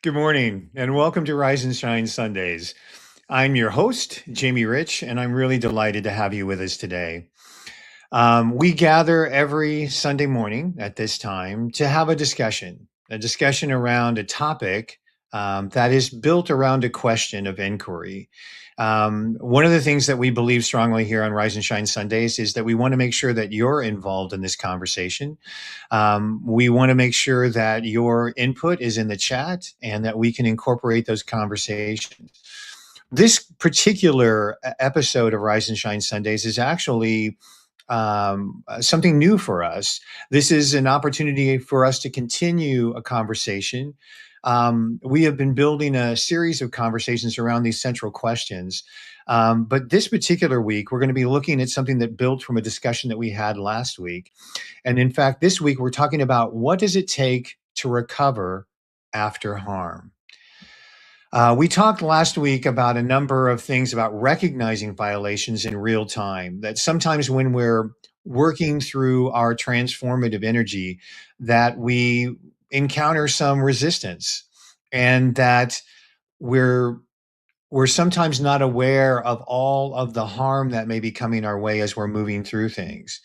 Good morning and welcome to Rise and Shine Sundays. I'm your host, Jamie Rich, and I'm really delighted to have you with us today. We gather every Sunday morning at this time to have a discussion around a topic that is built around a question of inquiry. One of the things that we believe strongly here on Rise and Shine Sundays is that we want to make sure that you're involved in this conversation. We want to make sure that your input is in the chat and that we can incorporate those conversations. This particular episode of Rise and Shine Sundays is actually something new for us. This is an opportunity for us to continue a conversation. We have been building a series of conversations around these central questions. But this particular week, we're going to be looking at something that built from a discussion that we had last week. And in fact, this week, we're talking about what does it take to recover after harm? We talked last week about a number of things about recognizing violations in real time, that sometimes when we're working through our transformative energy, that we encounter some resistance and that we're we're sometimes not aware of all of the harm that may be coming our way as we're moving through things.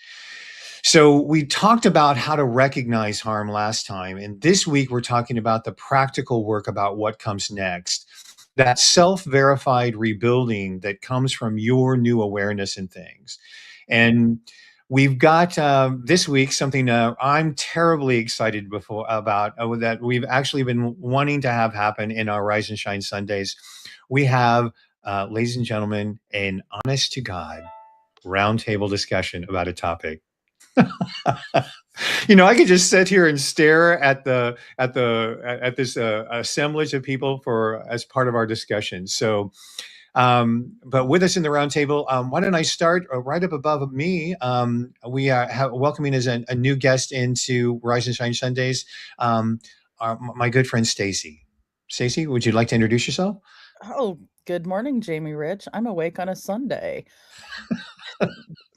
So we talked about how to recognize harm last time. And this week, we're talking about the practical work about what comes next. That self-verified rebuilding that comes from your new awareness in things. And we've got this week something I'm terribly excited about that we've actually been wanting to have happen in our Rise and Shine Sundays. We have, ladies and gentlemen, an honest to God roundtable discussion about a topic. I could just sit here and stare at this assemblage of people for as part of our discussion. So, but with us in the roundtable, why don't I start right up above me? We are welcoming as a new guest into Rise and Shine Sundays, my good friend Stacy. Stacy, would you like to introduce yourself? Oh, good morning, Jamie Rich. I'm awake on a Sunday.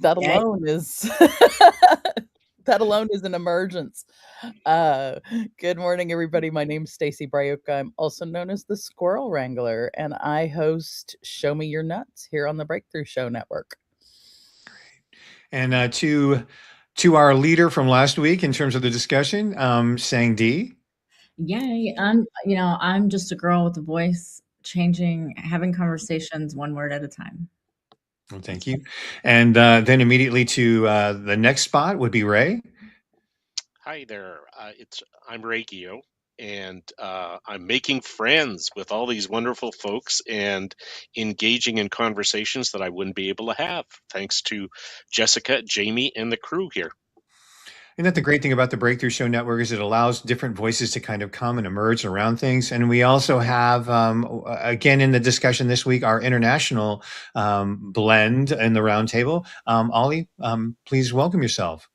That Yay. alone is that alone is an emergence. Good morning, everybody. My name's Stacy Brayuka. I'm also known as the Squirrel Wrangler, and I host Show Me Your Nuts here on the Breakthrough Show Network. And to our leader from last week in terms of the discussion, Sang D. Yay. I'm just a girl with a voice changing, having conversations one word at a time. Well, thank you. And then immediately to the next spot would be Ray. Hi there. I'm Ray Gio, and I'm making friends with all these wonderful folks and engaging in conversations that I wouldn't be able to have thanks to Jessica, Jamie, and the crew here. And that the great thing about the Breakthrough Show Network is it allows different voices to kind of come and emerge around things. And we also have, again, in the discussion this week, our international blend in the roundtable. Ollie, please welcome yourself.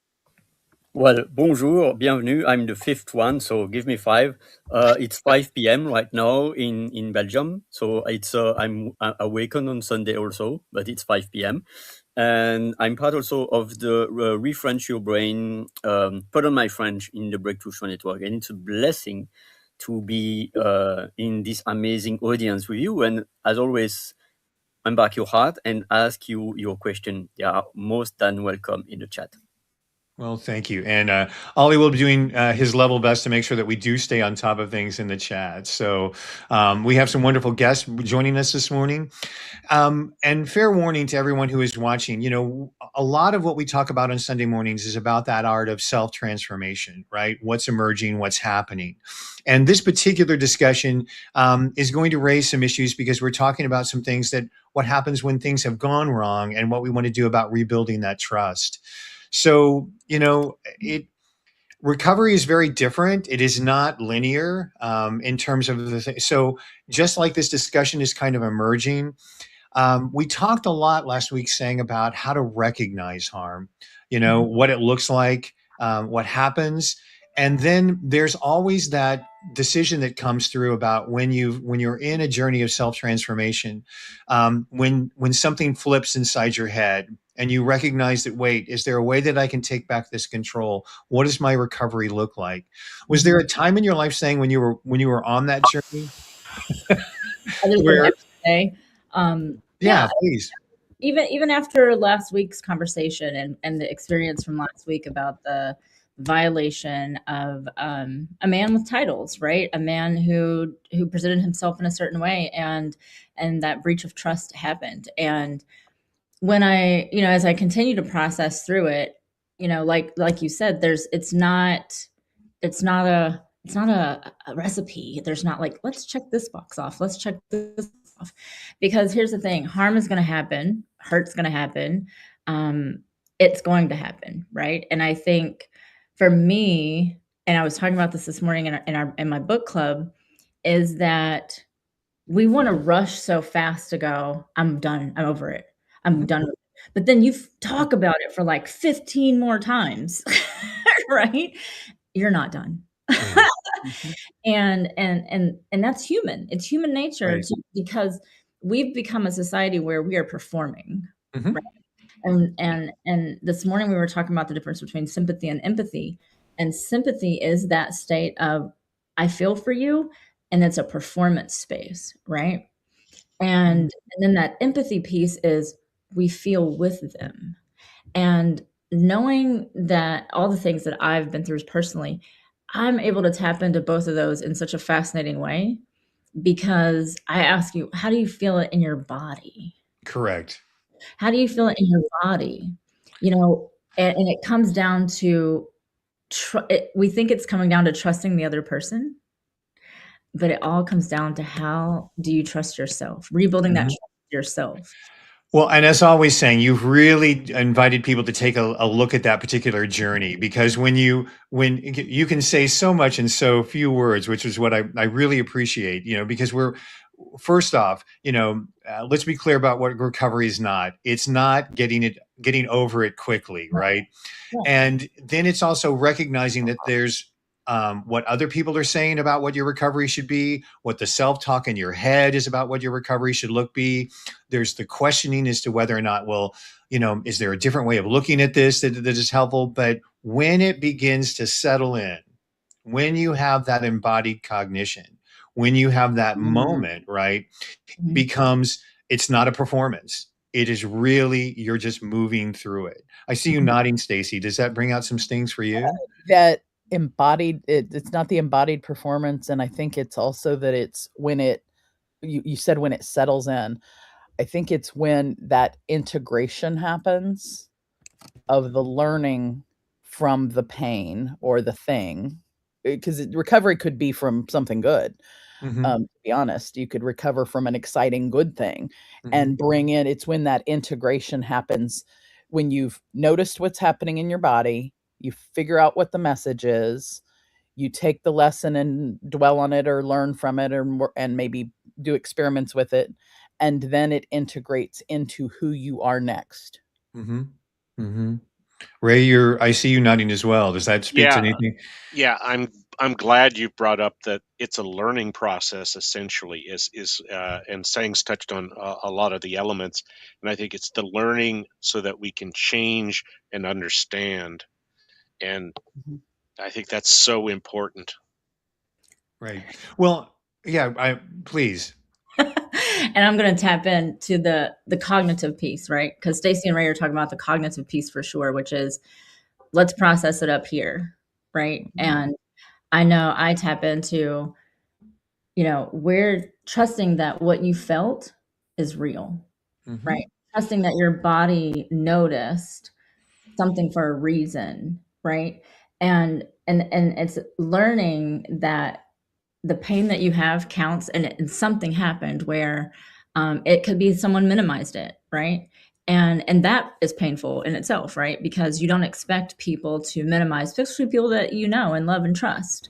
Well, bonjour, bienvenue. I'm the fifth one, so give me five. It's 5 p.m. right now in Belgium, so it's I'm awakened on Sunday also, but it's 5 p.m. And I'm part also of the Refrench Your Brain, Put on My French in the Breakthrough Show Network, and it's a blessing to be in this amazing audience with you. And as always, unpack your heart and ask you your question. They are most than welcome in the chat. Well, thank you. And Ollie will be doing his level best to make sure that we do stay on top of things in the chat. So we have some wonderful guests joining us this morning. And fair warning to everyone who is watching, a lot of what we talk about on Sunday mornings is about that art of self-transformation, right? What's emerging, what's happening. And this particular discussion is going to raise some issues because we're talking about some things what happens when things have gone wrong and what we want to do about rebuilding that trust. So, recovery is very different. It is not linear in terms of the thing. So just like this discussion is kind of emerging, we talked a lot last week saying about how to recognize harm, what it looks like, what happens. And then there's always that decision that comes through about when you're in a journey of self-transformation, when something flips inside your head, and you recognize that, wait, is there a way that I can take back this control? What does my recovery look like? Was there a time in your life, saying, when you were on that journey, Other than where, every day. yeah, please. Even after last week's conversation and the experience from last week about the violation of a man with titles, right? A man who presented himself in a certain way, and that breach of trust happened. And when I, as I continue to process through it, like you said, it's not a recipe. There's not like, let's check this box off. Let's check this off. Because here's the thing, harm is going to happen. Hurt's going to happen. It's going to happen. Right. And I think for me, and I was talking about this morning in my book club, is that we want to rush so fast to go, I'm done. I'm over it. I'm done with it. But then you talk about it for like 15 more times, right? You're not done. And that's human. It's human nature, Right. because we've become a society where we are performing. Mhm. Right? And this morning we were talking about the difference between sympathy and empathy. And sympathy is that state of, I feel for you, and it's a performance space, right? And then that empathy piece is, we feel with them. And knowing that all the things that I've been through personally, I'm able to tap into both of those in such a fascinating way, because I ask you, how do you feel it in your body? Correct. How do you feel it in your body? And it comes down to, we think it's coming down to trusting the other person, but it all comes down to, how do you trust yourself? Rebuilding that trust yourself. Well, and as always saying, you've really invited people to take a look at that particular journey, because when you can say so much in so few words, which is what I really appreciate, because first off, let's be clear about what recovery is not. It's not getting over it quickly, right? Yeah. And then it's also recognizing that there's what other people are saying about what your recovery should be, what the self-talk in your head is about what your recovery should be. There's the questioning as to whether or not, is there a different way of looking at this that is helpful? But when it begins to settle in, when you have that embodied cognition, when you have that moment, right, it's not a performance. It is really, you're just moving through it. I see you nodding, Stacy. Does that bring out some stings for you? That embodied, it's not the embodied performance. And I think it's also that it's when you said when it settles in, I think it's when that integration happens of the learning from the pain or the thing, because recovery could be from something good. To be honest, you could recover from an exciting good thing and bring in, it's when that integration happens, when you've noticed what's happening in your body, you figure out what the message is, you take the lesson and dwell on it or learn from it, and maybe do experiments with it, and then it integrates into who you are next. Ray, I see you nodding as well. Does that speak to anything? Yeah, I'm glad you brought up that it's a learning process, essentially, and Sang's touched on a lot of the elements, and I think it's the learning so that we can change and understand, and I think that's so important. Right. Well, yeah, please. And I'm going to tap into the cognitive piece, right? Because Stacy and Ray are talking about the cognitive piece for sure, which is, let's process it up here, right? And I know I tap into, we're trusting that what you felt is real, right? Trusting that your body noticed something for a reason, right? And it's learning that the pain that you have counts, and something happened where it could be someone minimized it, right? And that is painful in itself, right? Because you don't expect people to minimize, especially people that you know and love and trust.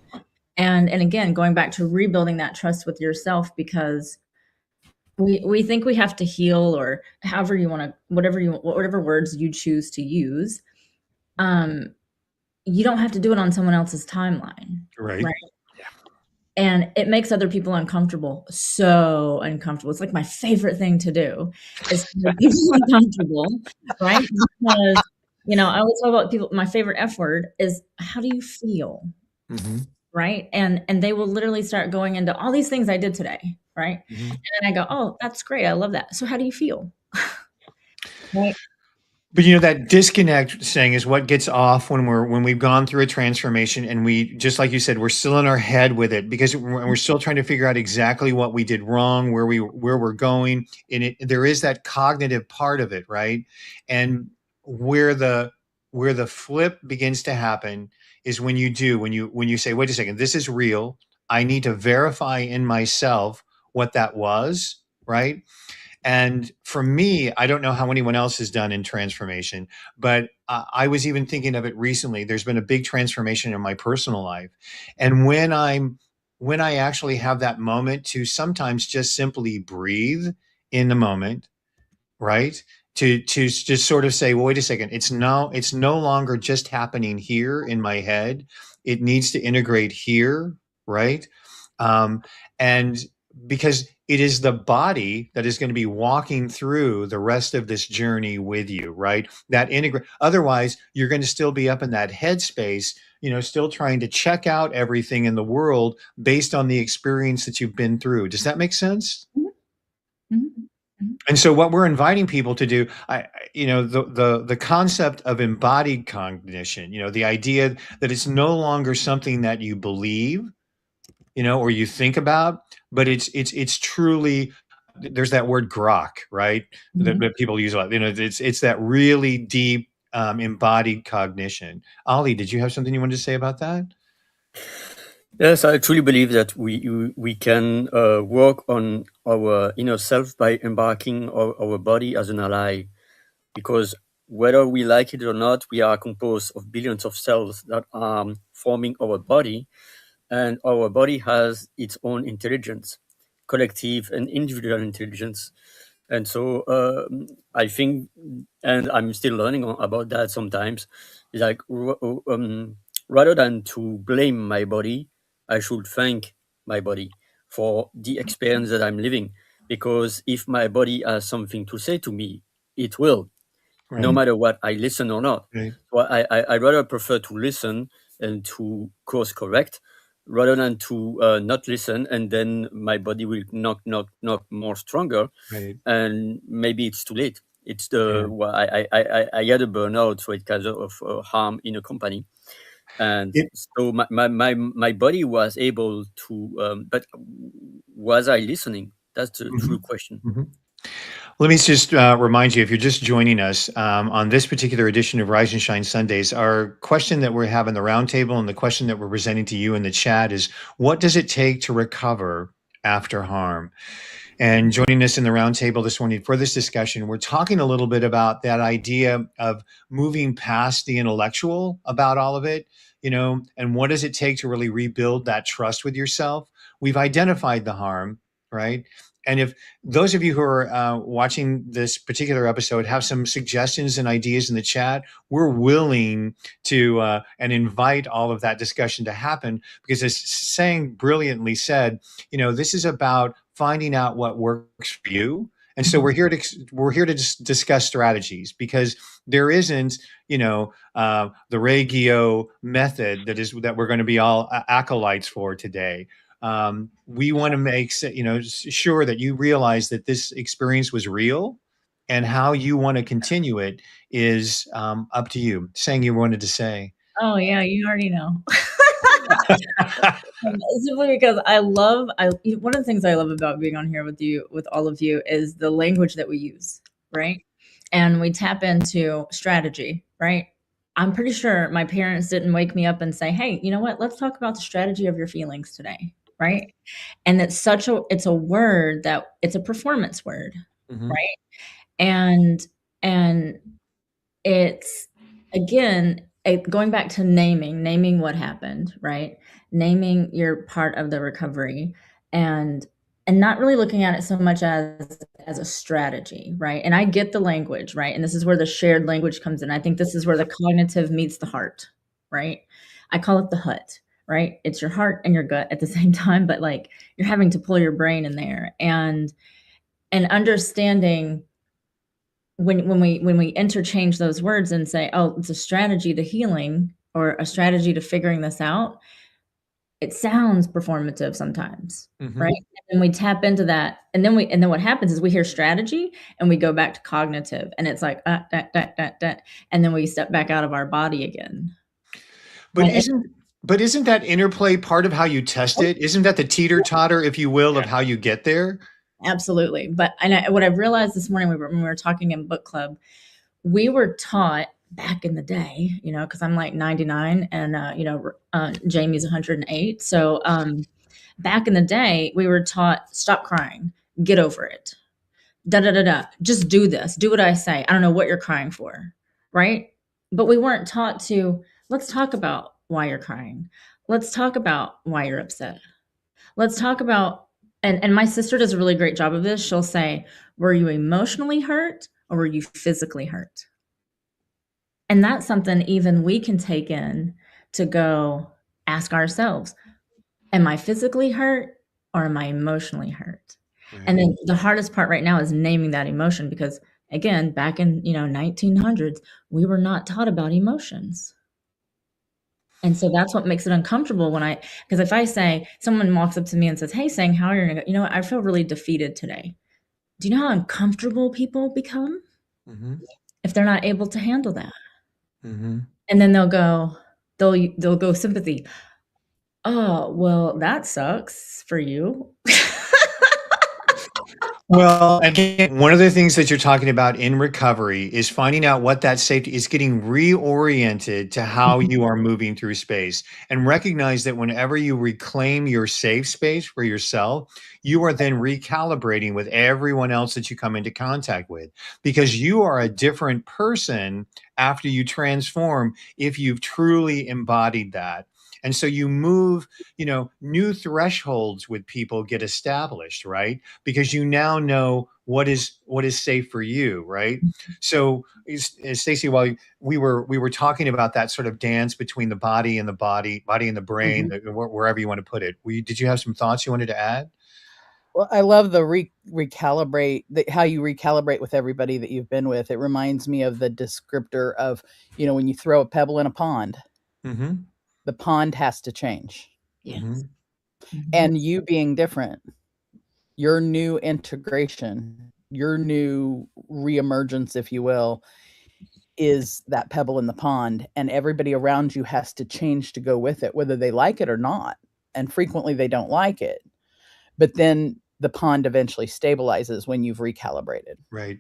And again, going back to rebuilding that trust with yourself, because we think we have to heal, or however you want to, whatever words you choose to use. You don't have to do it on someone else's timeline, right? and it makes other people uncomfortable. So uncomfortable. It's like my favorite thing to do is to make people uncomfortable, right? Because, I always talk about people, my favorite F word is, how do you feel? Mm-hmm. Right? And they will literally start going into all these things I did today, right? Mm-hmm. And then I go, oh, that's great. I love that. So how do you feel? Right? But that disconnect saying is what gets off when we've gone through a transformation, and we, just like you said, we're still in our head with it because we're still trying to figure out exactly what we did wrong, where we're going, and there is that cognitive part of it, right? And where the flip begins to happen is when you say, wait a second, this is real. I need to verify in myself what that was, right? And for me, I don't know how anyone else has done in transformation, but I was even thinking of it recently. There's been a big transformation in my personal life. And when I actually have that moment to sometimes just simply breathe in the moment, right? To just sort of say, well, wait a second, it's no longer just happening here in my head. It needs to integrate here, right? And because it is the body that is going to be walking through the rest of this journey with you, right? That integrate. Otherwise, you're going to still be up in that headspace, still trying to check out everything in the world based on the experience that you've been through. Does that make sense? Mm-hmm. Mm-hmm. And so what we're inviting people to do, the concept of embodied cognition, the idea that it's no longer something that you believe, or you think about, but it's truly, there's that word grok, right? Mm-hmm. That people use a lot. It's that really deep embodied cognition. Ali, did you have something you wanted to say about that? Yes, I truly believe that we can work on our inner self by embarking our body as an ally, because whether we like it or not, we are composed of billions of cells that are forming our body, and our body has its own intelligence, collective and individual intelligence. And so I think, and I'm still learning about that sometimes, it's like rather than to blame my body, I should thank my body for the experience that I'm living. Because if my body has something to say to me, it will, no Right. matter what I listen or not. Right. So I rather prefer to listen and to course correct rather than to not listen, and then my body will knock more stronger, Right. and maybe it's too late. It's Yeah. I had a burnout, so it kind of harm in a company, and so my body was able to, but was I listening? That's the true question. Mm-hmm. Let me just remind you, if you're just joining us on this particular edition of Rise and Shine Sundays, our question that we have in the roundtable and the question that we're presenting to you in the chat is, what does it take to recover after harm? And joining us in the roundtable this morning for this discussion, we're talking a little bit about that idea of moving past the intellectual about all of it, and what does it take to really rebuild that trust with yourself? We've identified the harm, right? And if those of you who are watching this particular episode have some suggestions and ideas in the chat, we're willing to and invite all of that discussion to happen, because as Sang brilliantly said, this is about finding out what works for you. And so we're here to discuss strategies, because there isn't, the Reggio method that we're going to be all acolytes for today. We want to make sure that you realize that this experience was real, and how you want to continue it is up to you. Saying you wanted to say. Oh yeah, you already know. Simply because one of the things I love about being on here with all of you, is the language that we use, right? And we tap into strategy, right? I'm pretty sure my parents didn't wake me up and say, hey, you know what? Let's talk about the strategy of your feelings today, right? And it's a word that it's a performance word, right? And it's, again, going back to naming what happened, right? Naming your part of the recovery, and not really looking at it so much as a strategy, right? And I get the language, right? And this is where the shared language comes in. I think this is where the cognitive meets the heart, right? I call it the hut, right? It's your heart and your gut at the same time, but like you're having to pull your brain in there, and understanding when we interchange those words and say, oh, it's a strategy to healing or a strategy to figuring this out, it sounds performative sometimes, right? And we tap into that, and then what happens is we hear strategy and we go back to cognitive, and it's like and then we step back out of our body again. But isn't that interplay part of how you test it? Isn't that the teeter-totter, if you will, of how you get there? Absolutely. But what I've realized this morning when we were talking in book club, we were taught back in the day, because I'm like 99 and, Jamie's 108. So back in the day, we were taught, stop crying, get over it, just do this, do what I say. I don't know what you're crying for, right? But we weren't taught to, let's talk about why you're crying. Let's talk about why you're upset. Let's talk about, and my sister does a really great job of this. She'll say, were you emotionally hurt or were you physically hurt? And that's something even we can take in to go ask ourselves, am I physically hurt or am I emotionally hurt? Right. And then the hardest part right now is naming that emotion, because again, back in 1900s, we were not taught about emotions. And so that's what makes it uncomfortable because if I say, someone walks up to me and says, hey, Sang, how are you? You know what? I feel really defeated today. Do you know how uncomfortable people become if they're not able to handle that? And then they'll go sympathy. Oh, well, that sucks for you. Well, again, one of the things that you're talking about in recovery is finding out what that safety is, getting reoriented to how you are moving through space, and recognize that whenever you reclaim your safe space for yourself, you are then recalibrating with everyone else that you come into contact with, because you are a different person after you transform if you've truly embodied that. And so you move, new thresholds with people get established, right? Because you now know what is safe for you, right? So, Stacey, while we were talking about that sort of dance between the body and the brain, wherever you want to put it, did you have some thoughts you wanted to add? Well, I love the recalibrate, how you recalibrate with everybody that you've been with. It reminds me of the descriptor of, when you throw a pebble in a pond, the pond has to change. Yes. And you being different, your new integration, your new reemergence, if you will, is that pebble in the pond, and everybody around you has to change to go with it, whether they like it or not. And frequently they don't like it. But then the pond eventually stabilizes when you've recalibrated. Right.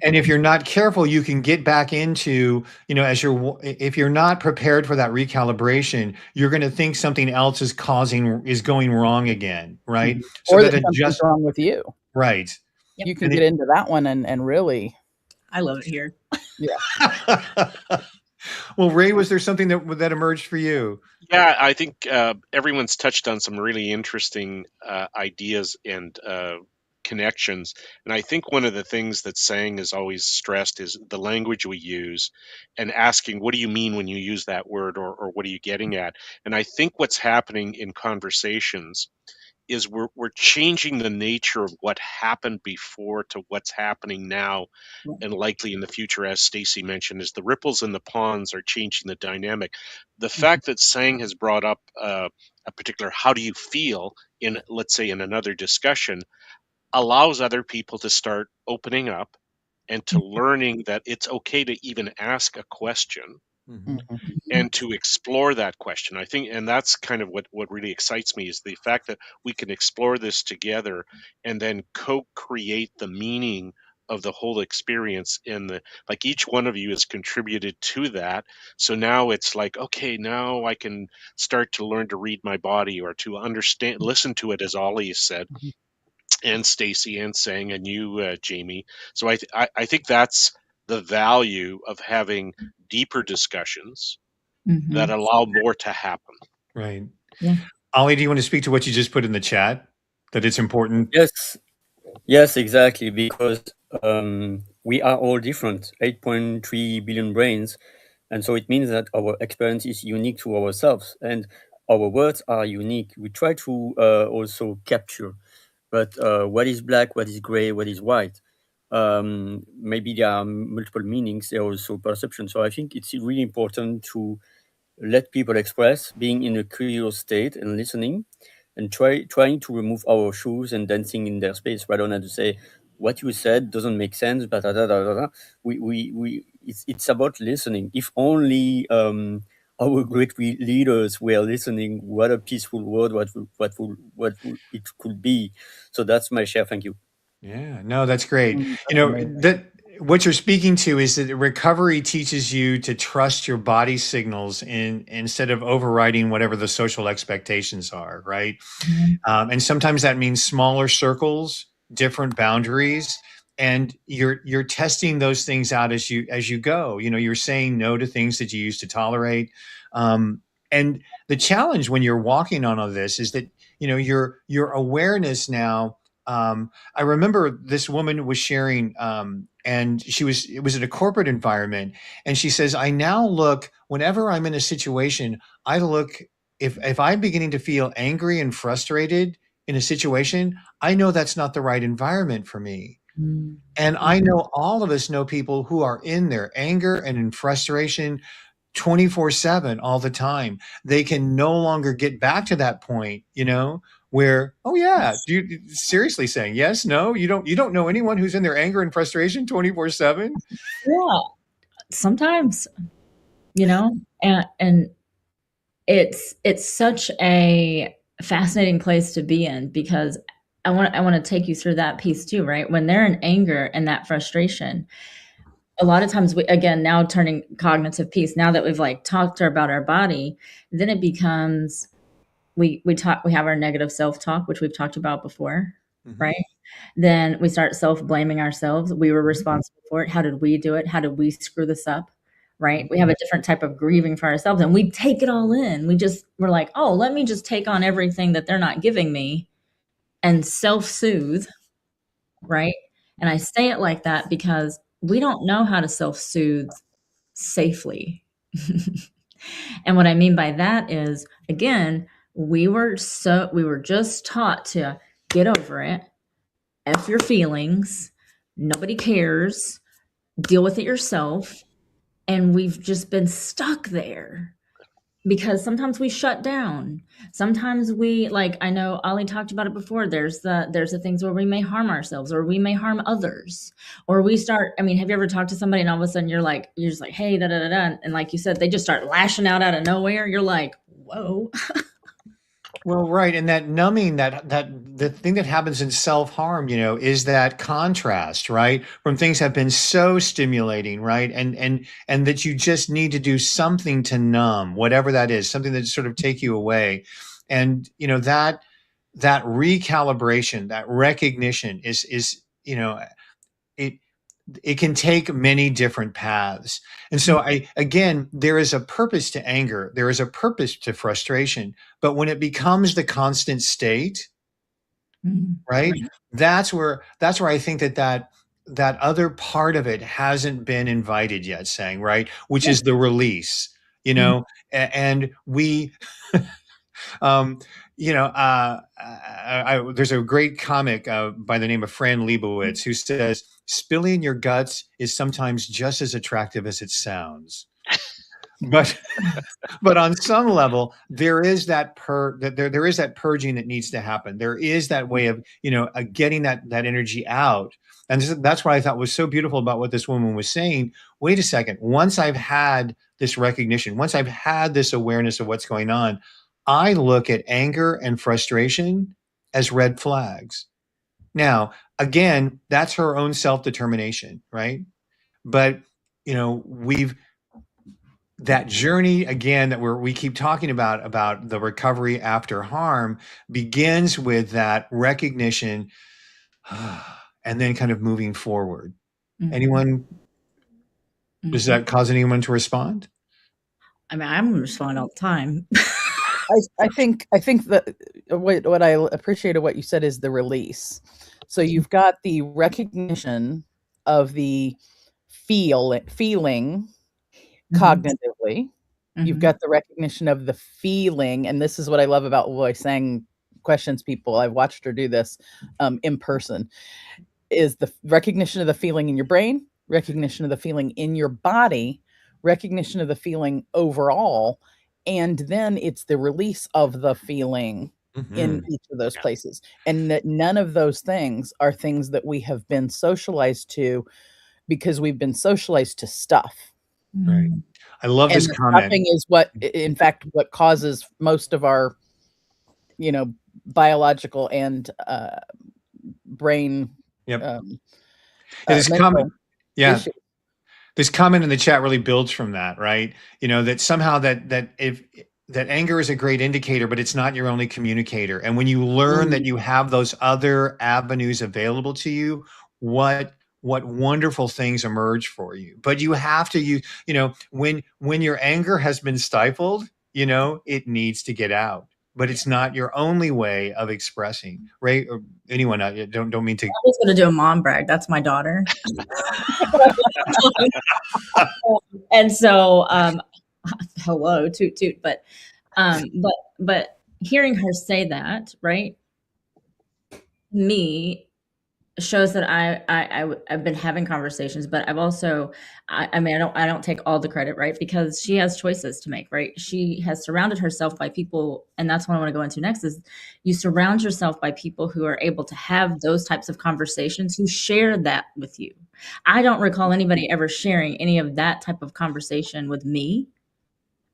And if you're not careful, you can get back into, if you're not prepared for that recalibration, you're going to think something else is going wrong again. Right. So or that something's wrong with you. Right. Yep. You can get into that one and really. I love it here. Yeah. Well, Ray, was there something that emerged for you? Yeah, I think everyone's touched on some really interesting ideas and connections. And I think one of the things that Sang has always stressed is the language we use, and asking, what do you mean when you use that word, or what are you getting at? And I think what's happening in conversations is we're changing the nature of what happened before to what's happening now, and likely in the future, as Stacey mentioned, is the ripples in the ponds are changing the dynamic. The fact that Sang has brought up a particular how do you feel in, let's say, in another discussion, allows other people to start opening up and to learning that it's okay to even ask a question and to explore that question. I think, and that's kind of what really excites me, is the fact that we can explore this together and then co-create the meaning of the whole experience like each one of you has contributed to that. So now it's like, okay, now I can start to learn to read my body, or to understand, listen to it, as Ollie said, and Stacey and Sang, and you, Jamie. So I think that's the value of having deeper discussions that allow more to happen. Right. Yeah. Ollie, do you want to speak to what you just put in the chat, that it's important? Yes, exactly. Because we are all different, 8.3 billion brains. And so it means that our experience is unique to ourselves. And our words are unique. We try to also capture, but what is black, what is gray, what is white? Maybe there are multiple meanings. There are also perception. So I think it's really important to let people express, being in a curious state and listening, and trying to remove our shoes and dancing in their space rather than to say what you said doesn't make sense. But it's about listening. If only our great leaders were listening, what a peaceful world, what it could be. So that's my share. Thank you. Yeah, no, that's great. That's You know, amazing. that what you're speaking to is that recovery teaches you to trust your body signals instead of overriding whatever the social expectations are, right? And sometimes that means smaller circles, different boundaries, and you're testing those things out as you go. You know, you're saying no to things that you used to tolerate. And the challenge when you're walking on all this is that, you know, your awareness now. I remember this woman was sharing, and it was in a corporate environment, and she says, I now look, whenever I'm in a situation, I look, if I'm beginning to feel angry and frustrated in a situation, I know that's not the right environment for me. And I know all of us know people who are in their anger and in frustration 24/7 all the time. They can no longer get back to that point, you know, where, oh yeah, you seriously saying yes, no, you don't know anyone who's in their anger and frustration 24/7? Yeah, sometimes, you know, and it's such a fascinating place to be in, because I want to take you through that piece too, right? When they're in anger and that frustration, a lot of times again, now turning cognitive piece, now that we've like talked about our body, then it becomes we have our negative self-talk, which we've talked about before, right? Then we start self-blaming ourselves. We were responsible for it. How did we do it? How did we screw this up? Right? We have a different type of grieving for ourselves, and we take it all in. We're like, oh, let me just take on everything that they're not giving me and self-soothe, right? And I say it like that because we don't know how to self-soothe safely. And what I mean by that is, again, we were just taught to get over it, F your feelings, nobody cares, deal with it yourself. And we've just been stuck there because sometimes we shut down. Sometimes we, like, I know Ali talked about it before. There's the things where we may harm ourselves or we may harm others, or we start, I mean, have you ever talked to somebody and all of a sudden you're just like, hey, da, da, da, da. And like you said, they just start lashing out of nowhere. You're like, whoa. Well, right, and that numbing, that the thing that happens in self-harm, you know, is that contrast, right? From things have been so stimulating, right? And that you just need to do something to numb, whatever that is, something that sort of take you away. And, you know, that recalibration, that recognition is, you know, it can take many different paths. And so there is a purpose to anger. There is a purpose to frustration, but when it becomes the constant state, right? That's where I think that other part of it hasn't been invited yet, saying, right, which is the release, you know, and we, you know, there's a great comic by the name of Fran Lebowitz who says, spilling your guts is sometimes just as attractive as it sounds. But on some level, there is that there is that purging that needs to happen. There is that way of, you know, getting that energy out. And that's what I thought was so beautiful about what this woman was saying. Wait a second. Once I've had this recognition, once I've had this awareness of what's going on, I look at anger and frustration as red flags. Now, again, that's her own self-determination, right? But, you know, that journey again that we keep talking about the recovery after harm begins with that recognition and then kind of moving forward. Anyone? Does that cause anyone to respond? I mean, I'm responding all the time. I think that what I appreciated what you said is the release. So you've got the recognition of the feeling cognitively, You've got the recognition of the feeling. And this is what I love about voicing questions people. I've watched her do this in person, is the recognition of the feeling in your brain, recognition of the feeling in your body, recognition of the feeling overall, and then it's the release of the feeling in each of those places. And that none of those things are things that we have been socialized to, because we've been socialized to stuff. Right. I love this comment. Stuffing is what, in fact, what causes most of our, biological and brain. This comment, this comment in the chat really builds from that, right? That somehow that anger is a great indicator, but it's not your only communicator. And when you learn that you have those other avenues available to you, what wonderful things emerge for you. But you have to when your anger has been stifled, it needs to get out. But it's not your only way of expressing, right? Or anyone, don't mean to. I was going to do a mom brag. That's my daughter. And so, hello, toot toot. But hearing her say that, right, me shows that I've been having conversations, but I've also, I don't take all the credit, right? Because she has choices to make, right? She has surrounded herself by people, and that's what I want to go into next, is you surround yourself by people who are able to have those types of conversations, who share that with you. I don't recall anybody ever sharing any of that type of conversation with me,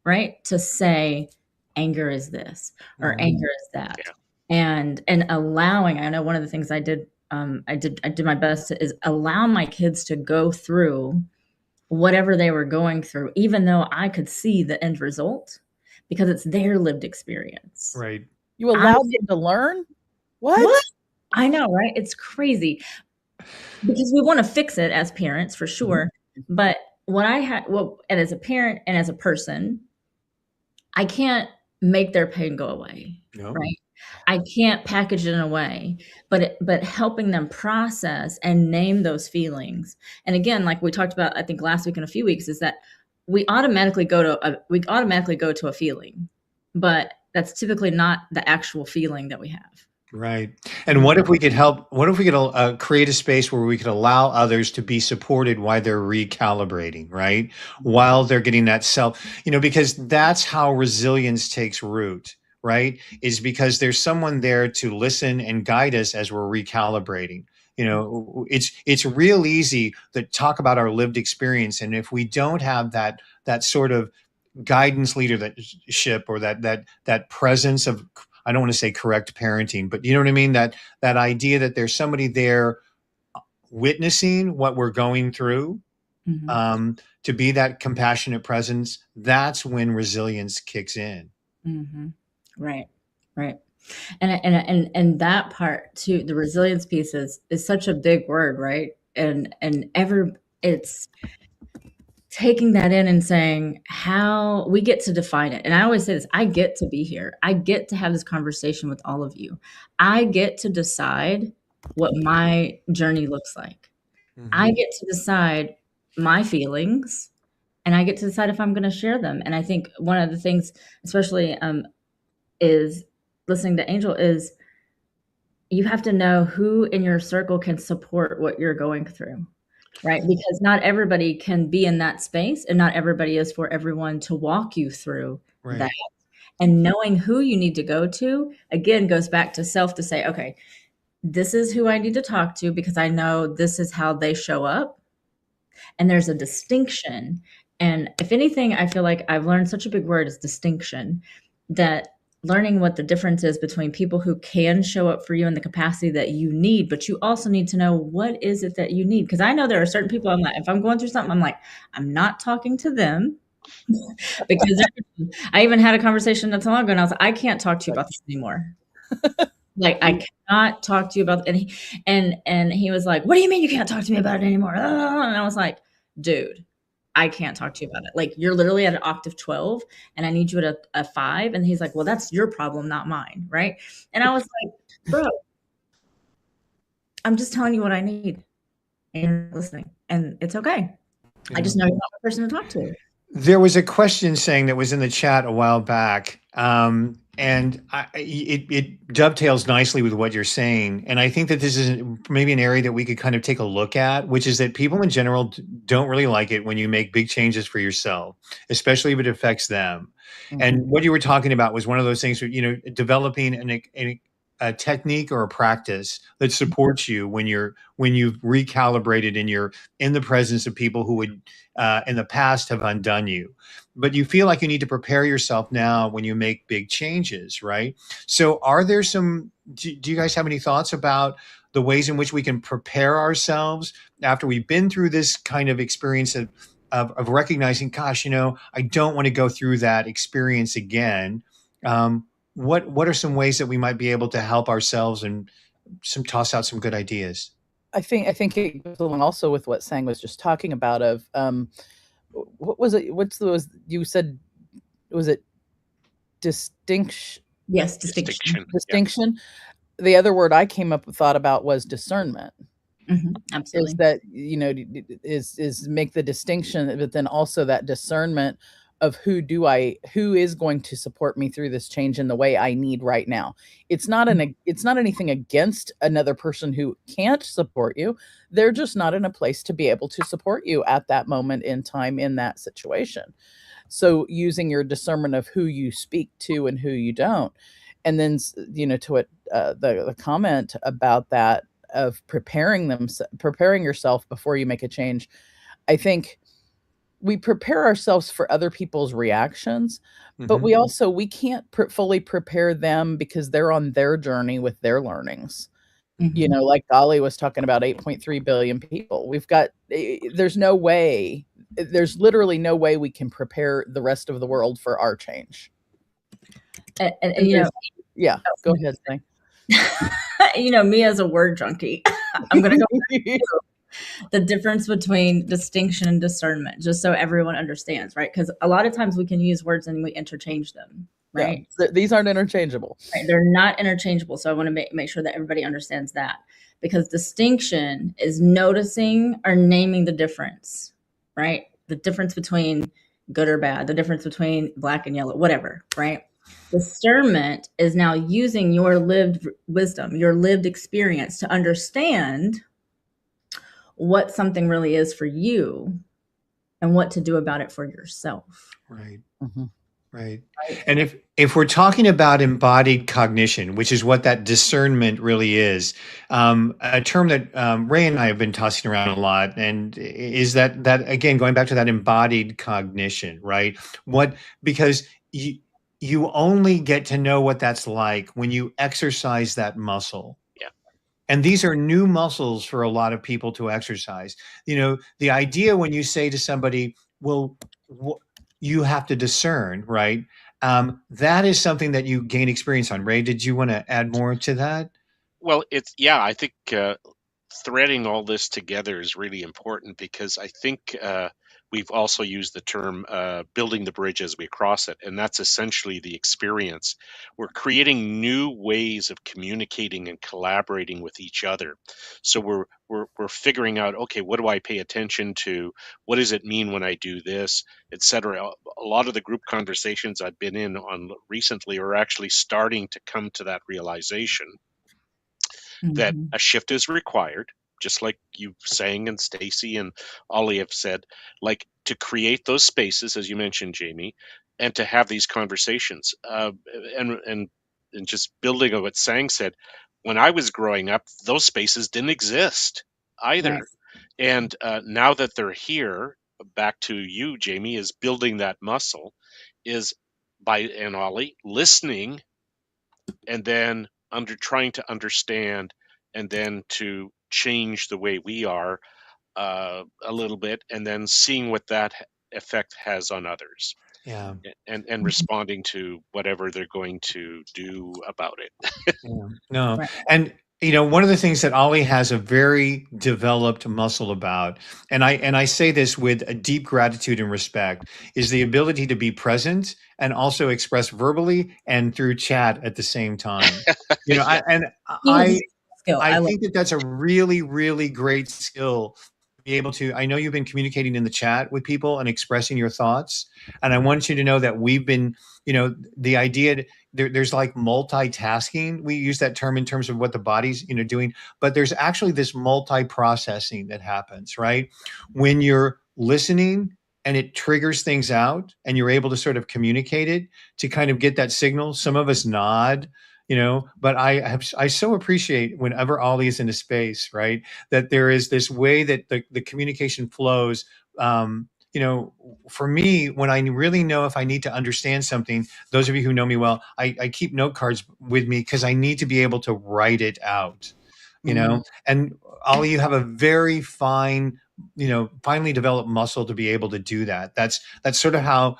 right? To say anger is this or anger is that. And allowing, I know one of the things I did my best is allow my kids to go through whatever they were going through, even though I could see the end result, because it's their lived experience. Right. You allowed them to learn? What? I know, right? It's crazy, because we want to fix it as parents, for sure. But and as a parent and as a person, I can't make their pain go away. No. Right? I can't package it in a way, but helping them process and name those feelings. And again, like we talked about, I think last week and a few weeks, is that we automatically go to a feeling, but that's typically not the actual feeling that we have. Right. And what if we could create a space where we could allow others to be supported while they're recalibrating, right? While they're getting that because that's how resilience takes root. Right, is because there's someone there to listen and guide us as we're recalibrating. It's real easy to talk about our lived experience, and if we don't have that sort of guidance leadership or that presence of, I don't want to say correct parenting, but you know what I mean, that idea that there's somebody there witnessing what we're going through, to be that compassionate presence. That's when resilience kicks in. Right. And that part too, the resilience piece is such a big word, right? And it's taking that in and saying how we get to define it. And I always say this, I get to be here. I get to have this conversation with all of you. I get to decide what my journey looks like. I get to decide my feelings, and I get to decide if I'm going to share them. And I think one of the things, especially is listening to Angel, is you have to know who in your circle can support what you're going through, right? Because not everybody can be in that space, and not everybody is for everyone to walk you through that. And knowing who you need to go to, again, goes back to self, to say, okay, this is who I need to talk to, because I know this is how they show up. And there's a distinction. And if anything, I feel like I've learned, such a big word is distinction, that learning what the difference is between people who can show up for you in the capacity that you need, but you also need to know what is it that you need. Because I know there are certain people, I'm like, if I'm going through something, I'm like, I'm not talking to them. Because I even had a conversation not so long ago, and I was like, I can't talk to you about this anymore. Like, I cannot talk to you about it. And he was like, what do you mean you can't talk to me about it anymore? And I was like, dude, I can't talk to you about it. Like, you're literally at an octave 12 and I need you at a 5. And he's like, well, that's your problem, not mine. Right. And I was like, bro, I'm just telling you what I need, and you're listening, and it's okay. I just know you're not the person to talk to. There was a question saying that was in the chat a while back, and it dovetails nicely with what you're saying. And I think that this is maybe an area that we could kind of take a look at, which is that people in general don't really like it when you make big changes for yourself, especially if it affects them. And what you were talking about was one of those things where, developing a technique or a practice that supports you when you've recalibrated and you're in the presence of people who would in the past have undone you. But you feel like you need to prepare yourself now when you make big changes, right? So are there do you guys have any thoughts about the ways in which we can prepare ourselves after we've been through this kind of experience of recognizing, gosh, I don't want to go through that experience again. What are some ways that we might be able to help ourselves and toss out some good ideas? I think it goes along also with what Sang was just talking about what was it? You said, was it distinction? Yes, distinction. Distinction. Yeah. The other word I thought about was discernment. Absolutely. Is that, is make the distinction, but then also that discernment of who is going to support me through this change in the way I need right now. It's not anything against another person who can't support you. They're just not in a place to be able to support you at that moment in time in that situation. So using your discernment of who you speak to and who you don't. And then, to what the comment about that, of preparing yourself before you make a change. I think we prepare ourselves for other people's reactions, but we can't fully prepare them because they're on their journey with their learnings. Like Dolly was talking about 8.3 billion people. There's literally no way we can prepare the rest of the world for our change. And yeah, go ahead, Thing. Me as a word junkie, I'm going to go back to the difference between distinction and discernment, just so everyone understands, right? Because a lot of times we can use words and we interchange them, right? Yeah, these aren't interchangeable. Right? They're not interchangeable. So I want to make sure that everybody understands that, because distinction is noticing or naming the difference, right? The difference between good or bad, the difference between black and yellow, whatever, right? Discernment is now using your lived wisdom, your lived experience to understand what something really is for you and what to do about it for yourself. Right. Right. And if we're talking about embodied cognition, which is what that discernment really is, a term that Ray and I have been tossing around a lot, and is that again, going back to that embodied cognition, right? Because you only get to know what that's like when you exercise that muscle. Yeah. And these are new muscles for a lot of people to exercise. The idea when you say to somebody, well, you have to discern, right? That is something that you gain experience on. Ray, did you want to add more to that? Well, I think threading all this together is really important, because I think we've also used the term building the bridge as we cross it. And that's essentially the experience. We're creating new ways of communicating and collaborating with each other. So we're figuring out, okay, what do I pay attention to? What does it mean when I do this, etc. A lot of the group conversations I've been in on recently are actually starting to come to that realization that a shift is required, just like you saying, and Stacy and Ollie have said, like to create those spaces, as you mentioned, Jamie, and to have these conversations. And just building on what Sang said, when I was growing up, those spaces didn't exist either. Right. And now that they're here, back to you, Jamie, is building that muscle, is and Ollie, listening, and then trying to understand, and then to change the way we are a little bit, and then seeing what that effect has on others. Yeah. And responding to whatever they're going to do about it. Yeah. No. Right. And one of the things that Ollie has a very developed muscle about, and I say this with a deep gratitude and respect, is the ability to be present and also express verbally and through chat at the same time. Yeah. I think that that's a really, really great skill be able to, I know you've been communicating in the chat with people and expressing your thoughts. And I want you to know that we've been, the idea there's like multitasking. We use that term in terms of what the body's, doing, but there's actually this multi-processing that happens, right? When you're listening and it triggers things out and you're able to sort of communicate it to kind of get that signal. Some of us nod, but I so appreciate whenever Ollie is in a space, right? That there is this way that the communication flows. For me, when I really know if I need to understand something, those of you who know me well, I keep note cards with me because I need to be able to write it out, and Ollie, you have a very finely developed muscle to be able to do that. That's sort of how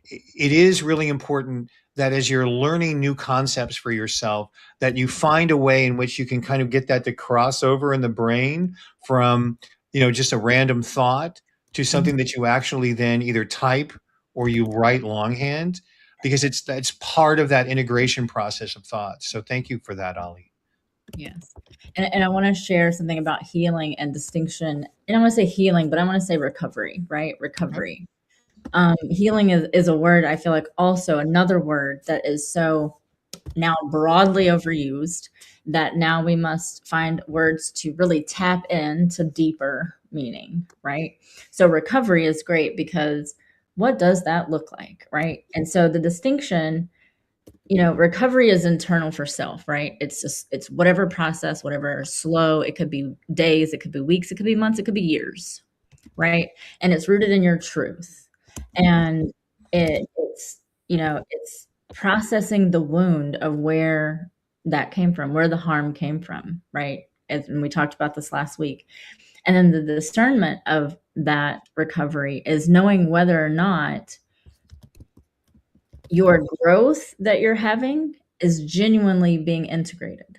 it is really important that as you're learning new concepts for yourself, that you find a way in which you can kind of get that to cross over in the brain from, just a random thought to something that you actually then either type or you write longhand, because it's part of that integration process of thoughts. So thank you for that, Ollie. Yes. And I want to share something about healing and distinction. And I want to say healing, but I want to say recovery, right? Recovery. Healing is a word, I feel like, also another word that is so now broadly overused that now we must find words to really tap into deeper meaning, right? So recovery is great because what does that look like, right? And so the distinction, recovery is internal for self, right? It's whatever process, whatever slow, it could be days, it could be weeks, it could be months, it could be years, right? And it's rooted in your truth. And it's processing the wound of where that came from, where the harm came from, right? And we talked about this last week. And then the discernment of that recovery is knowing whether or not your growth that you're having is genuinely being integrated,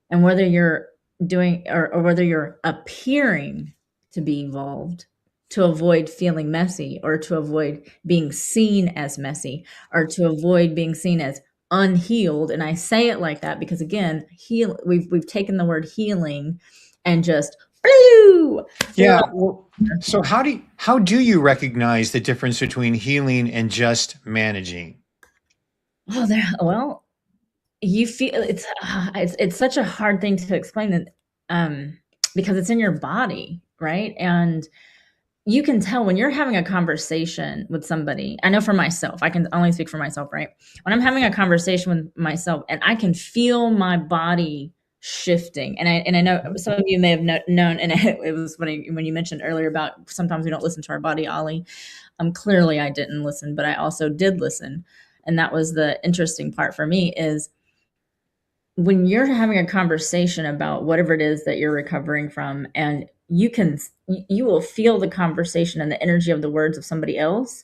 and whether you're doing or whether you're appearing to be evolved to avoid feeling messy, or to avoid being seen as messy, or to avoid being seen as unhealed. And I say it like that because, again, we've taken the word healing and just yeah. Well, so how do you recognize the difference between healing and just managing? Well, you feel it's such a hard thing to explain that, because it's in your body, right? And you can tell when you're having a conversation with somebody. I know for myself, I can only speak for myself, right? When I'm having a conversation with myself and I can feel my body shifting, and I know some of you may have known, and it was funny when you mentioned earlier about sometimes we don't listen to our body, Ollie. Clearly I didn't listen, but I also did listen. And that was the interesting part for me, is when you're having a conversation about whatever it is that you're recovering from, and you will feel the conversation and the energy of the words of somebody else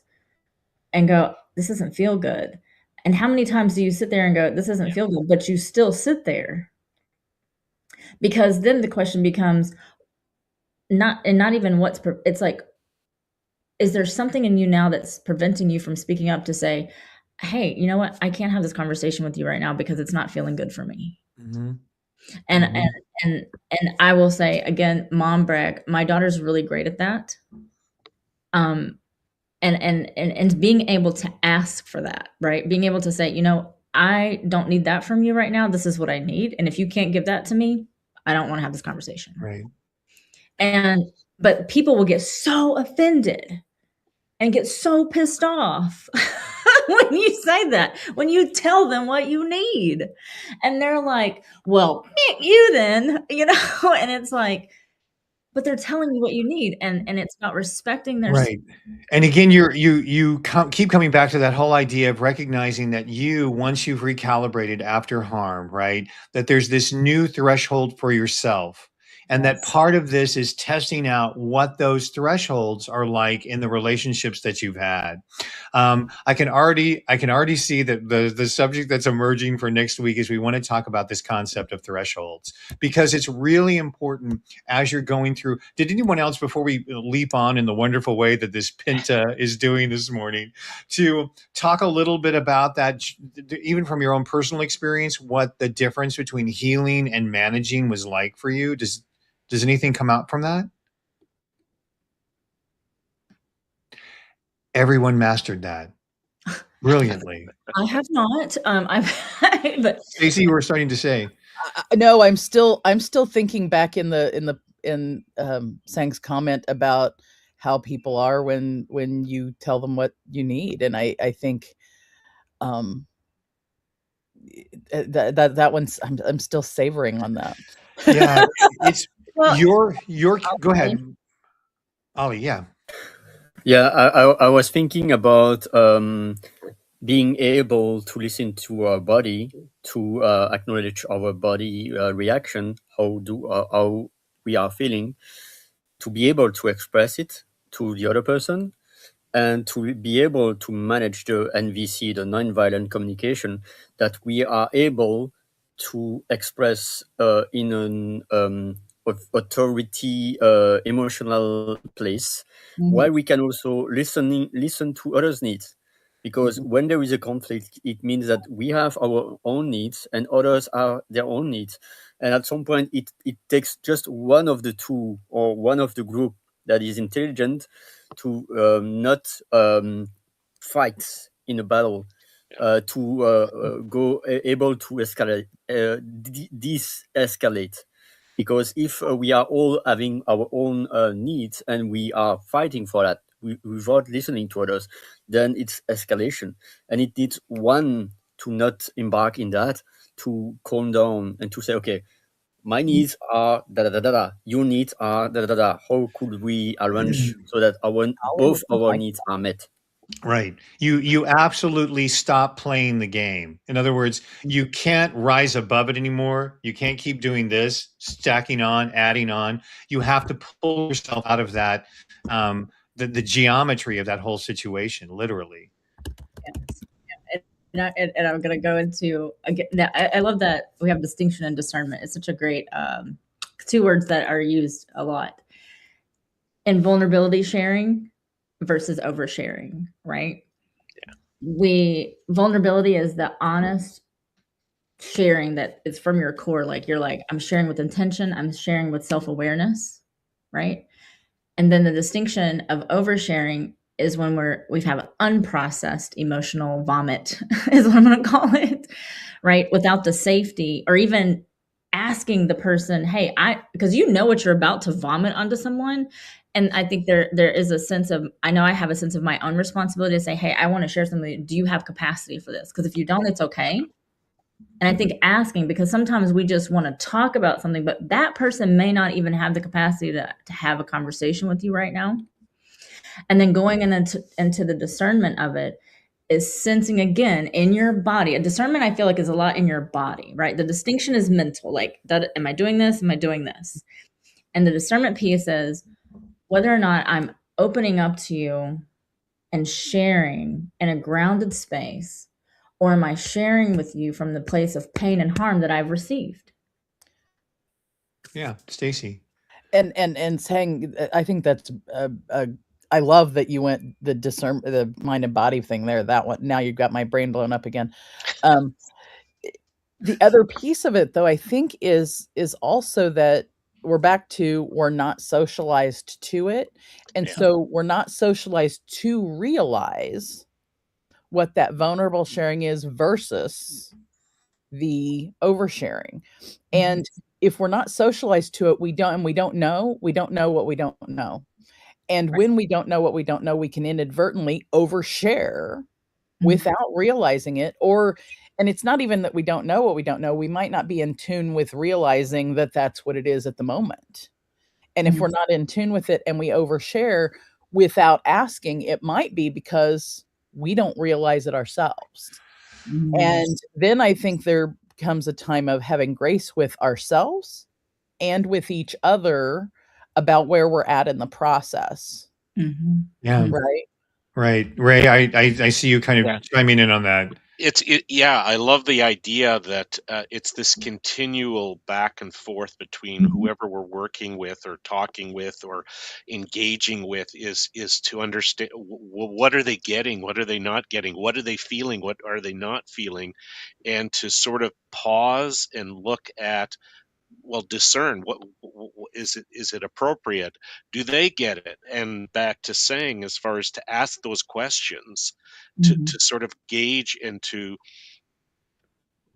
and go, this doesn't feel good. And how many times do you sit there and go, this doesn't feel good, but you still sit there? Because then the question becomes not even it's like, is there something in you now that's preventing you from speaking up to say, hey, you know what? I can't have this conversation with you right now because it's not feeling good for me. Mm-hmm. And I will say again, mom brag, my daughter's really great at that. And being able to ask for that, right? Being able to say, I don't need that from you right now. This is what I need. And if you can't give that to me, I don't want to have this conversation. Right. But people will get so offended and get so pissed off when you say that, when you tell them what you need. And they're like, well, you then, and it's like, but they're telling you what you need. And it's about respecting their right. And again, you keep coming back to that whole idea of recognizing that once you've recalibrated after harm, right, that there's this new threshold for yourself. And that part of this is testing out what those thresholds are like in the relationships that you've had. I can already see that the subject that's emerging for next week is we want to talk about this concept of thresholds, because it's really important as you're going through. Did anyone else, before we leap on in the wonderful way that this Pinta is doing this morning, to talk a little bit about that, even from your own personal experience, what the difference between healing and managing was like for you? Does anything come out from that? Everyone mastered that brilliantly. I have not. But Stacey, you were starting to say. No, I'm still thinking back in Sang's comment about how people are when you tell them what you need, and I think that one's I'm still savoring on that. Yeah, it's well, your go ahead, Ollie. Yeah. Yeah, I was thinking about being able to listen to our body, to acknowledge our body reaction, how we are feeling, to be able to express it to the other person, and to be able to manage the NVC, the nonviolent communication, that we are able to express in an authority emotional place, while we can also listen to others' needs. Because when there is a conflict, it means that we have our own needs and others are their own needs. And at some point, it takes just one of the two or one of the group that is intelligent to not fight in a battle, to go able to escalate, de-escalate. Because if we are all having our own needs and we are fighting for that without listening to others, then it's escalation. And it needs one to not embark in that, to calm down and to say, okay, my needs are da da da da da. Your needs are da da da da. How could we arrange so that both our needs are met? Right. You absolutely stop playing the game. In other words, you can't rise above it anymore. You can't keep doing this, stacking on, adding on. You have to pull yourself out of that, the geometry of that whole situation, literally. Yes. And I'm going to go into again. I love that we have distinction and discernment. It's such a great two words that are used a lot in vulnerability sharing versus oversharing, right? Vulnerability is the honest sharing that is from your core. Like you're like, I'm sharing with intention, I'm sharing with self-awareness, right? And then the distinction of oversharing is when we have unprocessed emotional vomit, is what I'm going to call it, right? Without the safety or even asking the person, hey, because you know what you're about to vomit onto someone. And I think there is a sense of, I know I have a sense of my own responsibility to say, hey, I want to share something. Do you have capacity for this? Because if you don't, it's okay. And I think asking, because sometimes we just want to talk about something, but that person may not even have the capacity to have a conversation with you right now. And then going into the discernment of it is sensing again in your body. A discernment, I feel like, is a lot in your body, right? The distinction is mental, like, am I doing this? Am I doing this? And the discernment piece is whether or not I'm opening up to you and sharing in a grounded space, or am I sharing with you from the place of pain and harm that I've received? Yeah, Stacey. And saying, I think that's I love that you went the mind and body thing there. That one, now you've got my brain blown up again. The other piece of it, though, I think is also that we're back to, we're not socialized to it, and so we're not socialized to realize what that vulnerable sharing is versus the oversharing. And if we're not socialized to it, we don't know what we don't know. And when we don't know what we don't know, we can inadvertently overshare without realizing it. And it's not even that we don't know what we don't know. We might not be in tune with realizing that that's what it is at the moment. And if we're not in tune with it and we overshare without asking, it might be because we don't realize it ourselves. And then I think there comes a time of having grace with ourselves and with each other about where we're at in the process. Yeah. Right. Ray, I see you kind of chiming in on that. Yeah, I love the idea that it's this continual back and forth between whoever we're working with or talking with or engaging with is to understand what are they getting, what are they not getting, what are they feeling, what are they not feeling, and to sort of pause and look at, well, discern Is it appropriate? Do they get it? And back to saying, as far as to ask those questions, to sort of gauge and to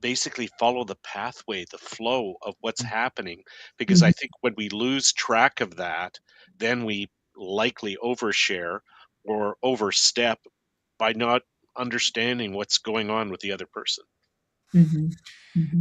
basically follow the pathway, the flow of what's happening. Because I think when we lose track of that, then we likely overshare or overstep by not understanding what's going on with the other person.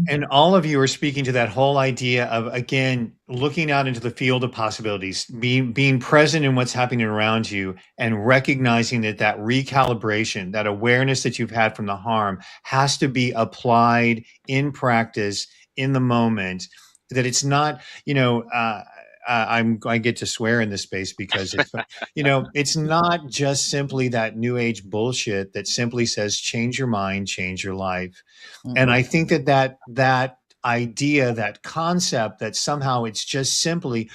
And all of you are speaking to that whole idea of, again, looking out into the field of possibilities, being present in what's happening around you, and recognizing that recalibration, that awareness that you've had from the harm, has to be applied in practice in the moment. That it's not, I get to swear in this space because it's, it's not just simply that new age bullshit that simply says, change your mind, change your life. And I think that idea, that concept, that somehow it's just simply,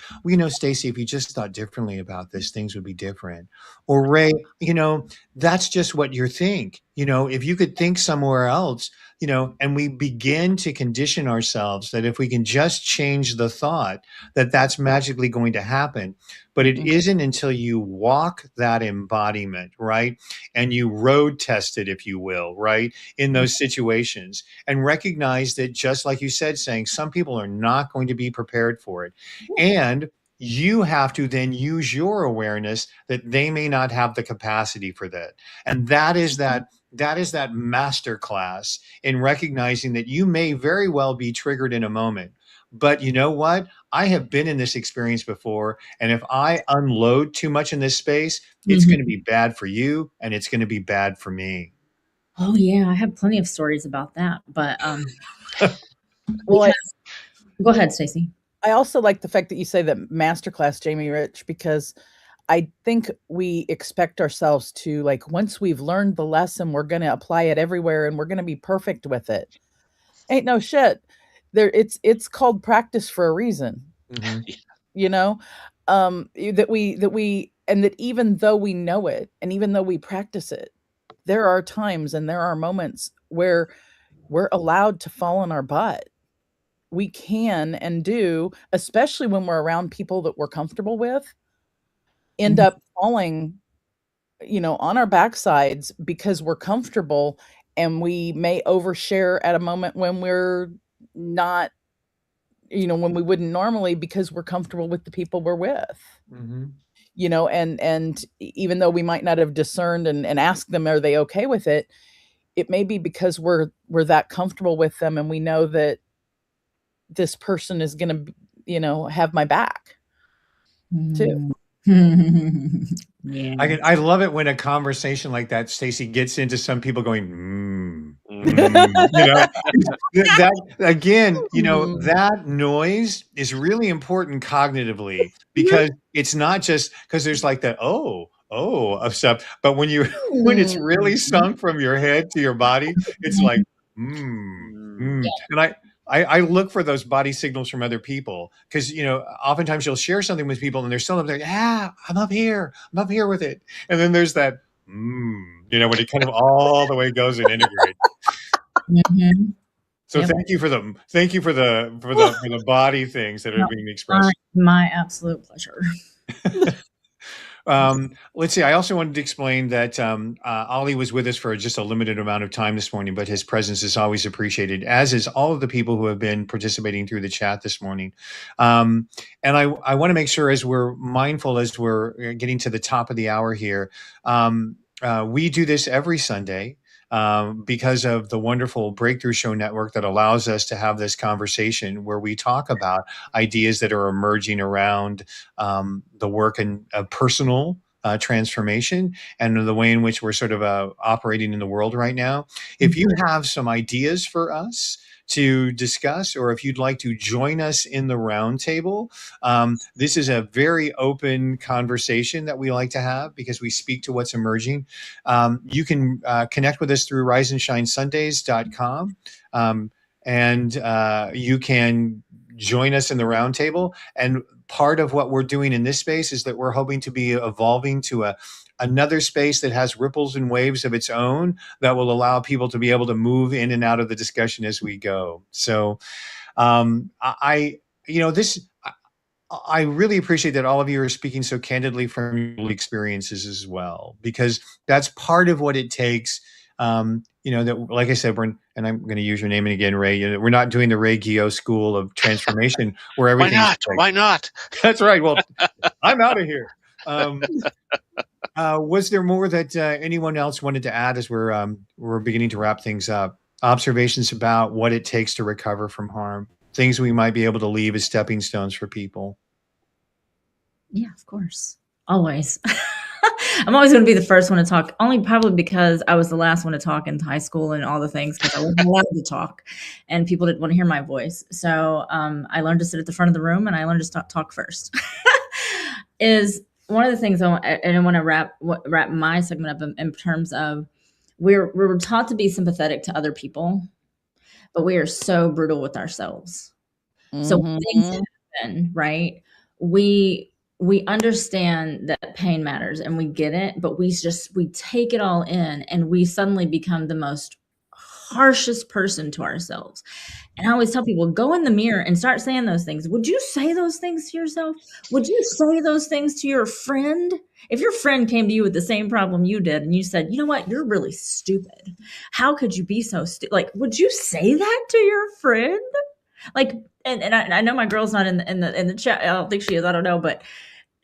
Stacey, if you just thought differently about this, things would be different. Or Ray, that's just what you think. If you could think somewhere else, and we begin to condition ourselves that if we can just change the thought, that's magically going to happen. But it isn't until you walk that embodiment, right? And you road test it, if you will, right? In those situations, and recognize that, just like you said, saying some people are not going to be prepared for it. And you have to then use your awareness that they may not have the capacity for that. And that is that master class in recognizing that you may very well be triggered in a moment. But you know what? I have been in this experience before. And if I unload too much in this space, it's going to be bad for you and it's going to be bad for me. Oh yeah, I have plenty of stories about that. But Well, go ahead, Stacey. I also like the fact that you say that masterclass, Jamie Rich, because I think we expect ourselves to, like, once we've learned the lesson, we're going to apply it everywhere and we're going to be perfect with it. Ain't no shit. It's called practice for a reason. That we and that even though we know it and even though we practice it, there are times and there are moments where we're allowed to fall on our butt. We can and do, especially when we're around people that we're comfortable with, end up falling, on our backsides because we're comfortable, and we may overshare at a moment when we're not, when we wouldn't normally, because we're comfortable with the people we're with. And even though we might not have discerned and asked them, are they okay with it? It may be because we're that comfortable with them and we know that this person is going to, have my back too. Yeah. I love it when a conversation like that, Stacey, gets into some people going, that again, that noise is really important cognitively, because it's not just because there's like that, of stuff, but when it's really sunk from your head to your body, it's like, And I look for those body signals from other people, because, oftentimes you'll share something with people and they're still up there. Yeah, I'm up here with it. And then there's that, when it kind of all the way goes and integrates. So thank you for the body things that are being expressed. My absolute pleasure. Let's see. I also wanted to explain that Ollie was with us for just a limited amount of time this morning, but his presence is always appreciated, as is all of the people who have been participating through the chat this morning. And I want to make sure, as we're mindful, as we're getting to the top of the hour here, we do this every Sunday. Because of the wonderful Breakthrough Show Network that allows us to have this conversation where we talk about ideas that are emerging around the work and personal transformation and the way in which we're sort of operating in the world right now. If you have some ideas for us to discuss, or if you'd like to join us in the roundtable, this is a very open conversation that we like to have, because we speak to what's emerging. You can connect with us through RiseandShineSundays.com, and you can join us in the roundtable. And part of what we're doing in this space is that we're hoping to be evolving to another space that has ripples and waves of its own that will allow people to be able to move in and out of the discussion as we go. So I really appreciate that all of you are speaking so candidly from your experiences as well, because that's part of what it takes. That, like I said, and I'm going to use your name again, Ray. We're not doing the Ray Gio School of Transformation where everything's Why not? That's right. Well, I'm out of here. Was there more that anyone else wanted to add as we're beginning to wrap things up? Observations about what it takes to recover from harm, things we might be able to leave as stepping stones for people. Yeah, of course. Always. I'm always going to be the first one to talk, only probably because I was the last one to talk in high school and all the things, because I wasn't allowed to talk and people didn't want to hear my voice. So I learned to sit at the front of the room, and I learned to talk first. Is one of the things I want to wrap my segment up in terms of we're taught to be sympathetic to other people, but we are so brutal with ourselves. So when things happen, right? We understand that pain matters and we get it, but we take it all in, and we suddenly become the most harshest person to ourselves. And I always tell people, go in the mirror and start saying those things. Would you say those things to yourself? Would you say those things to your friend? If your friend came to you with the same problem you did and you said, you know what, you're really stupid. How could you be so stupid? Like, would you say that to your friend? Like, and I know my girl's not in the chat. I don't think she is. I don't know, but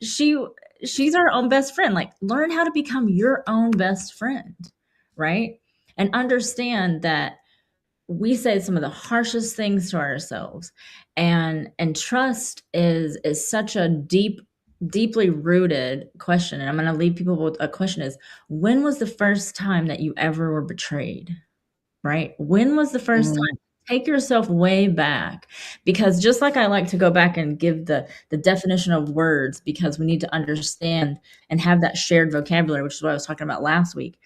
she's our own best friend. Like, learn how to become your own best friend, right? And understand that we say some of the harshest things to ourselves, and trust is such a deeply rooted question. And I'm going to leave people with a question: is when was the first time that you ever were betrayed? Right? When was the first time? Take yourself way back, because just like I like to go back and give the definition of words, because we need to understand and have that shared vocabulary, which is what I was talking about last week,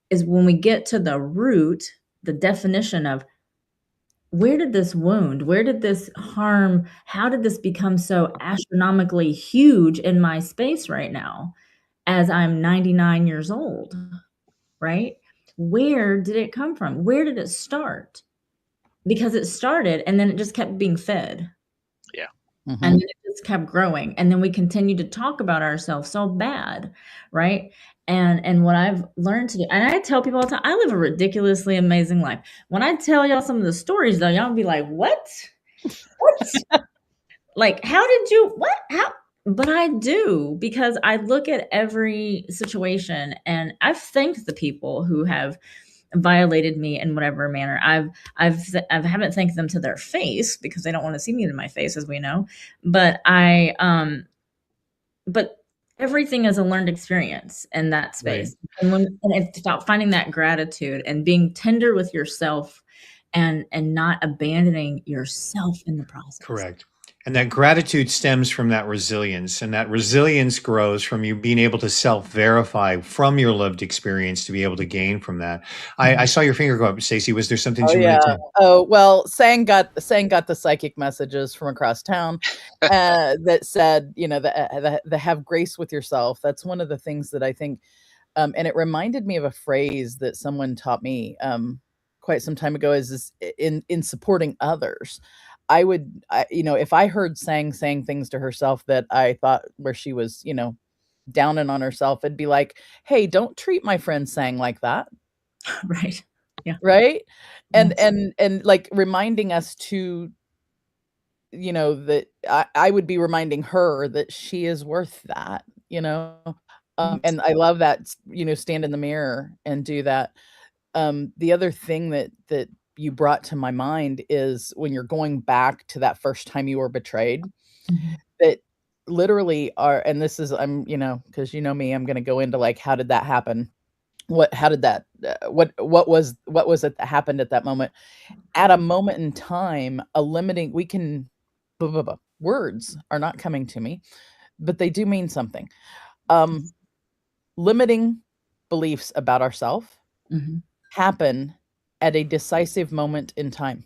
is when we get to the root, the definition of where did this wound, where did this harm, how did this become so astronomically huge in my space right now as I'm 99 years old, right? Where did it come from? Where did it start? Because it started and then it just kept being fed. Yeah. And then it just kept growing. And then we continued to talk about ourselves so bad, right? And what I've learned to do, and I tell people all the time, I live a ridiculously amazing life. When I tell y'all some of the stories, though, y'all be like, what? Like, how did you, what? How? But I do, because I look at every situation, and I've thanked the people who have violated me in whatever manner. I haven't thanked them to their face, because they don't want to see me in my face, as we know. But but everything is a learned experience in that space. Right. And it's about finding that gratitude and being tender with yourself, and not abandoning yourself in the process. Correct. And that gratitude stems from that resilience, and that resilience grows from you being able to self-verify from your lived experience to be able to gain from that. I saw your finger go up, Stacey. Was there something you wanted to? Oh, well, Sang got the psychic messages from across town that said, that have grace with yourself. That's one of the things that I think, and it reminded me of a phrase that someone taught me quite some time ago, is in supporting others. If I heard Sang saying things to herself that I thought where she was, downing on herself, it'd be like, hey, don't treat my friend Sang like that. Right. Yeah. Right. And like reminding us to, that I would be reminding her that she is worth that, and I love that, stand in the mirror and do that. The other thing that you brought to my mind is when you're going back to that first time you were betrayed, that literally and this is, because me, I'm going to go into like, how did that happen? What was it that happened at that moment? At a moment in time, words are not coming to me, but they do mean something. Limiting beliefs about ourselves happen at a decisive moment in time.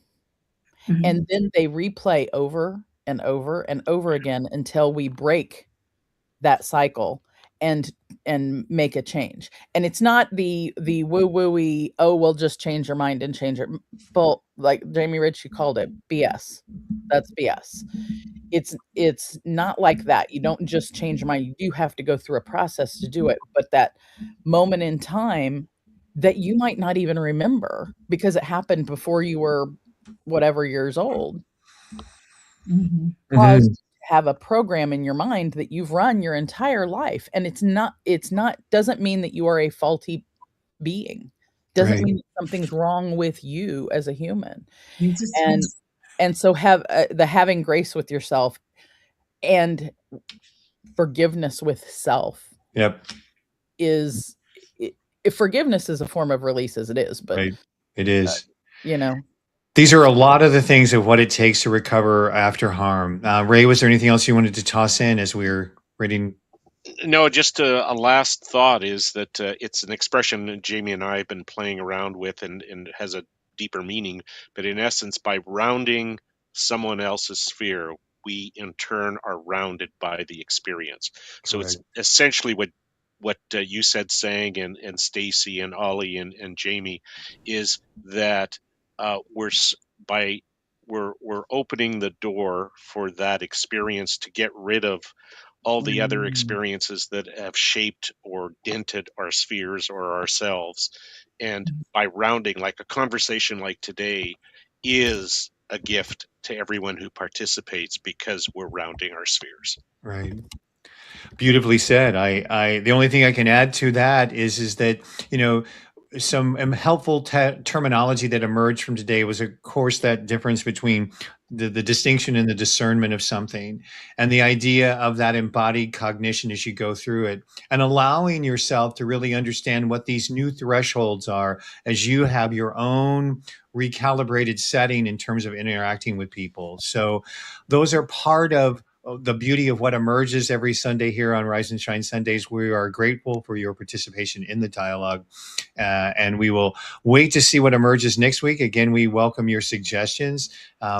And then they replay over and over and over again until we break that cycle and make a change. And it's not the woo-woo-y, oh, we'll just change your mind and change it. Well, like Jamie Rich, you called it BS. That's BS. It's not like that. You don't just change your mind. You have to go through a process to do it. But that moment in time that you might not even remember because it happened before you were whatever years old, caused to have a program in your mind that you've run your entire life. And it's not doesn't mean that you are a faulty being. Doesn't Right. mean that something's wrong with you as a human. You just And so have the having grace with yourself and forgiveness with self Yep. is if forgiveness is a form of release as it is, but Right. It is. you know, These are a lot of the things of what it takes to recover after harm. Ray, was there anything else you wanted to toss in as we were reading? No, just a last thought is that it's an expression that Jamie and I have been playing around with, and has a deeper meaning. But in essence, by rounding someone else's sphere, we in turn are rounded by the experience. So it's essentially what you said, saying, and Stacy and Ollie and Jamie, is that we're opening the door for that experience to get rid of all the other experiences that have shaped or dented our spheres or ourselves. And by rounding, like a conversation like today is a gift to everyone who participates because we're rounding our spheres. Right. Beautifully said. I the only thing I can add to that is that, you know, some helpful terminology that emerged from today was, of course, that difference between the distinction and the discernment of something, and the idea of that embodied cognition as you go through it, and allowing yourself to really understand what these new thresholds are as you have your own recalibrated setting in terms of interacting with people. So those are part of the beauty of what emerges every Sunday here on Rise and Shine Sundays. We are grateful for your participation in the dialogue, and we will wait to see what emerges next week. Again, we welcome your suggestions.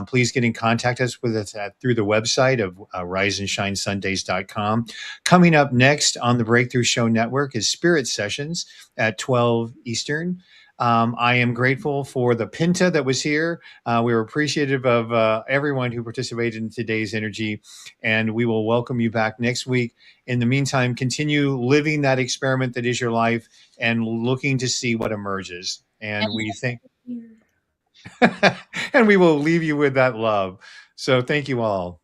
Please get in contact with us through the website of RiseandShineSundays.com. Coming up next on the Breakthrough Show Network is Spirit Sessions at 12 Eastern. I am grateful for the Pinta that was here. We were appreciative of everyone who participated in today's energy, and we will welcome you back next week. In the meantime, continue living that experiment that is your life and looking to see what emerges. And we think, and we will leave you with that love. So thank you all.